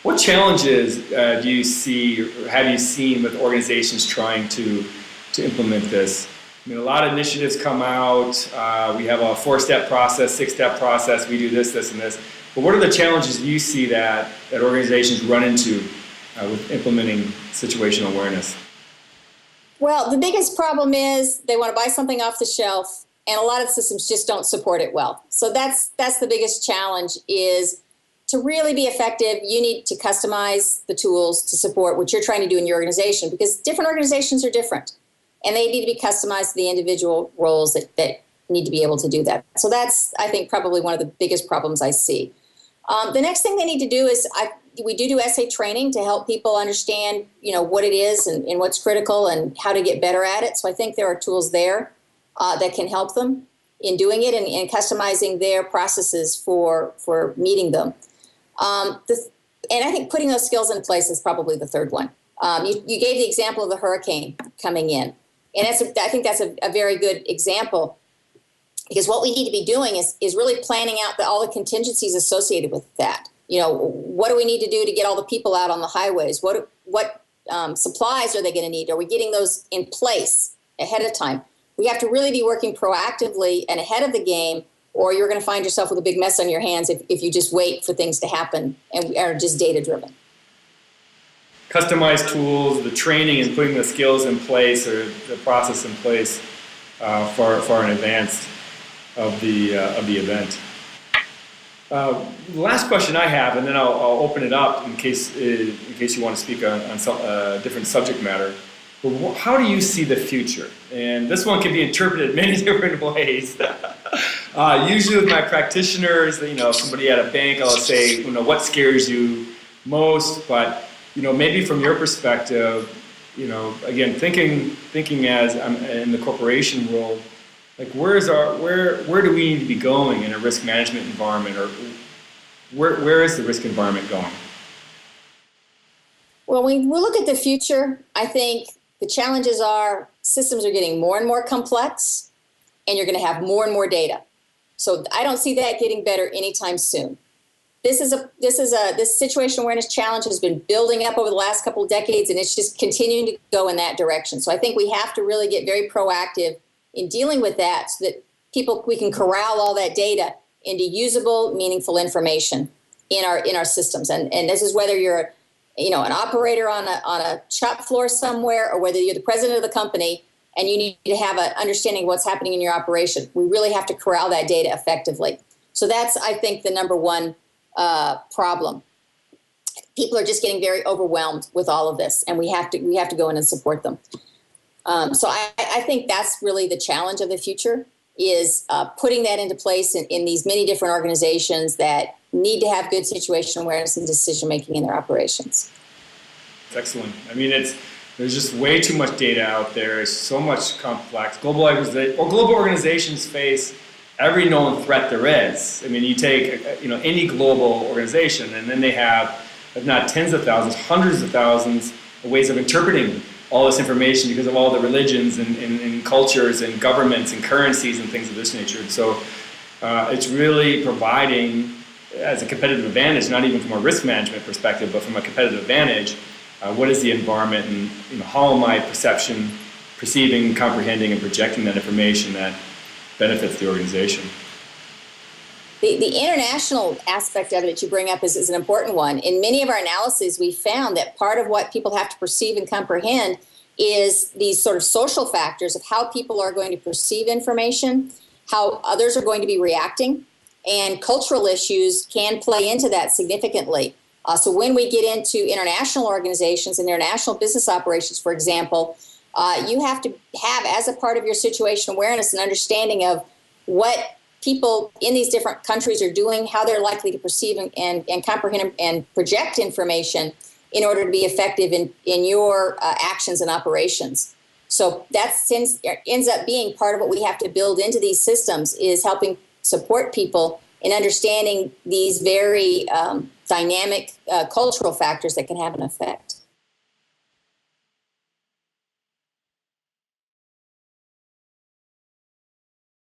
What challenges do you see or have you seen with organizations trying to implement this? I mean, a lot of initiatives come out. We have a 4-step process, 6-step process. We do this, this, and this. But what are the challenges you see that organizations run into with implementing situational awareness? Well, the biggest problem is they want to buy something off the shelf, and a lot of systems just don't support it well. So that's the biggest challenge. Is to really be effective, you need to customize the tools to support what you're trying to do in your organization, because different organizations are different, and they need to be customized to the individual roles that need to be able to do that. So that's, I think, probably one of the biggest problems I see. The next thing they need to do is we do essay training to help people understand, what it is and what's critical and how to get better at it. So I think there are tools there that can help them in doing it and customizing their processes for meeting them. And I think putting those skills in place is probably the third one. You gave the example of the hurricane coming in. And I think that's a very good example, because what we need to be doing is really planning out all the contingencies associated with that. What do we need to do to get all the people out on the highways? What supplies are they going to need? Are we getting those in place ahead of time? We have to really be working proactively and ahead of the game, or you're going to find yourself with a big mess on your hands if you just wait for things to happen and are just data-driven. Customized tools, the training and putting the skills in place or the process in place far in advance of the event. Last question I have, and then I'll open it up in case you want to speak on some different subject matter. But how do you see the future? And this one can be interpreted many different ways. Usually with my practitioners, somebody at a bank, I'll say, what scares you most? But maybe from your perspective, again, thinking as I'm in the corporation world, like where do we need to be going in a risk management environment, or where is the risk environment going? Well, when we look at the future, I think the challenges are systems are getting more and more complex, and you're going to have more and more data. So I don't see that getting better anytime soon. This situational awareness challenge has been building up over the last couple of decades, and it's just continuing to go in that direction. So I think we have to really get very proactive in dealing with that, so that we can corral all that data into usable, meaningful information in our systems. And this is whether you're an operator on a shop floor somewhere, or whether you're the president of the company and you need to have an understanding of what's happening in your operation. We really have to corral that data effectively. So that's, I think, the number one problem. People are just getting very overwhelmed with all of this, and we have to go in and support them. So I think that's really the challenge of the future, is putting that into place in these many different organizations that need to have good situational awareness and decision making in their operations. Excellent. I mean, there's just way too much data out there. It's so much complex. Global organizations face every known threat there is. I mean, you take any global organization, and then they have, if not tens of thousands, hundreds of thousands of ways of interpreting all this information because of all the religions and cultures and governments and currencies and things of this nature. And so it's really providing, as a competitive advantage, not even from a risk management perspective, but from a competitive advantage, what is the environment, and how am I perceiving, comprehending, and projecting that information that benefits the organization. The international aspect of it that you bring up is an important one. In many of our analyses, we found that part of what people have to perceive and comprehend is these sort of social factors of how people are going to perceive information, how others are going to be reacting, and cultural issues can play into that significantly. So when we get into international organizations and international business operations, for example, you have to have, as a part of your situational awareness, an understanding of what people in these different countries are doing, how they're likely to perceive and comprehend and project information in order to be effective in your actions and operations. So that ends up being part of what we have to build into these systems, is helping support people in understanding these very dynamic cultural factors that can have an effect.